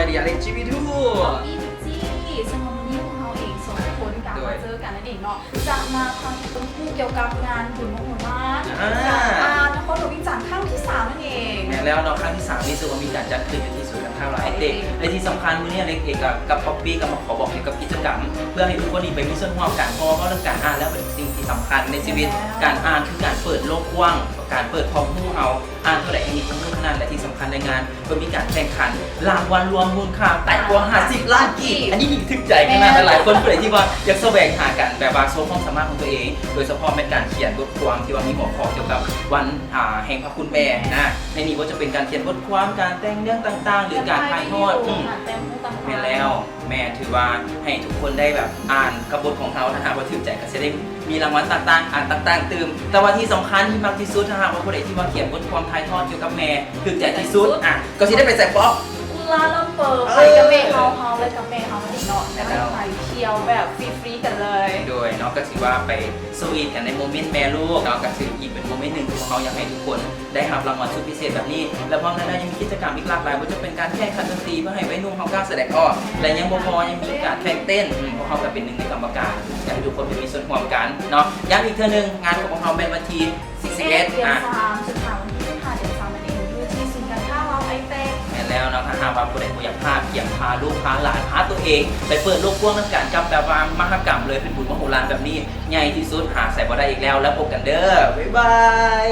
ดีอเล็กจีวีทู อีพิจี้ซึ่งวันนี้พวกเราเองสองคนกลับมาเจอกันนั่นเองเนาะจะมาทำต้นคู่เกี่ยวกับงานบุญมโหฬารนครหลวงวิจารณ์ครั้งที่3นั่นเอง แม้แล้วเนาะครั้งที่3นี่ซึ่งว่ามีการจัดขึ้นอยู่ที่ศูนย์การค้าหลายเด็กและที่สำคัญมื้อนี้เล็กเอกกับป๊อปปี้กับมาขอบอกเกี่ยวกับกิจกรรมเพื่อให้ทุกคนนี่ไปมีส่วนร่วมกันเพราะว่าเรื่องการอ่านแล้วเป็นสิ่งที่สำคัญในชีวิตการอ่านคือการเปิดโลกกว้างการเปิดความรู้เอาอ่านเท่าไหร่ให้มีความรู้ขนาดและที่สำคัญในงานก็มีการแข่งขันรางวัลรวมมูลค่าแต่กว่า50 ล้านกีบอันนี้ยิ่งทึกใจขนาดหลายคนเลยที่ว่าอยากแสวงหากันแบบว่าโชว์ความสามารถของตัวเองโดยเฉพาะเป็นการเขียนบทความที่ว่ามีหัวข้อเกี่ยวกับวันแห่งพระคุณแม่นะในนี้ก็จะเป็นการเขียนบทความการแต่งเรื่องต่างๆหรือการถ่ายทอดเป็นแล้วแม่ถือว่าให้ทุกคนได้แบบอ่านกระบทของเขาถ้าหากว่าถือใจก็จะได้มีรางวัลต่างๆอ่านต่างๆตื่มแต่ว่าที่สำคัญที่มากที่สุดถ้าหากว่าคนใดที่มาเขียนบทความถ่ายทอดเกี่ยวกับแม่ถือใจที่สุดก็จะได้ไปใส่ป๊อปลาลัมเปอร์ไปกับเมย์เฮาเลยกับเมย์เฮานั่นเองเนาะแล้วก็ไปเที่ยวแบบฟรีๆกันเลยโดยเนาะก็ถือว่าไปสวีทกันในโมเมนต์แม่ลูกเนาะก็ถืออีกเป็นโมเมนต์หนึ่งที่เขาอยากให้ทุกคนได้รับรางวัลสุดพิเศษแบบนี้แล้วพร้อมนั้นยังมีกิจกรรมอีกหลากหลายว่าจะเป็นการแข่งขันดนตรีเพื่อให้วัยรุ่นเขากล้าแสดงออกและยังบ่พอยังมีการแข่งเต้นเพราะเขาเป็นหนึ่งในกรรมการอยากให้ทุกคนไปมีส่วนร่วมกันเนาะย้ำอีกเทื่อนึงงานของเขาเป็นวันที่41เดือน3สุดท้ายวันที่15เดือน3นั่นเองอยู่ที่ศูนย์การค้าเราไอเต้แล้วเนาะถ้าหากว่าผู้ใดผู้อยากพาเกี่ยงพาลูกพาหลานพาตัวเองไปเปิดโลกกว้างน้ำกันกับแบบว่ามหกรรมเลยเป็นบุญมโหฬารแบบนี้ใหญ่ที่สุดหาใส่บ่ได้อีกแล้วแล้วพบกันเด้อบ๊ายบาย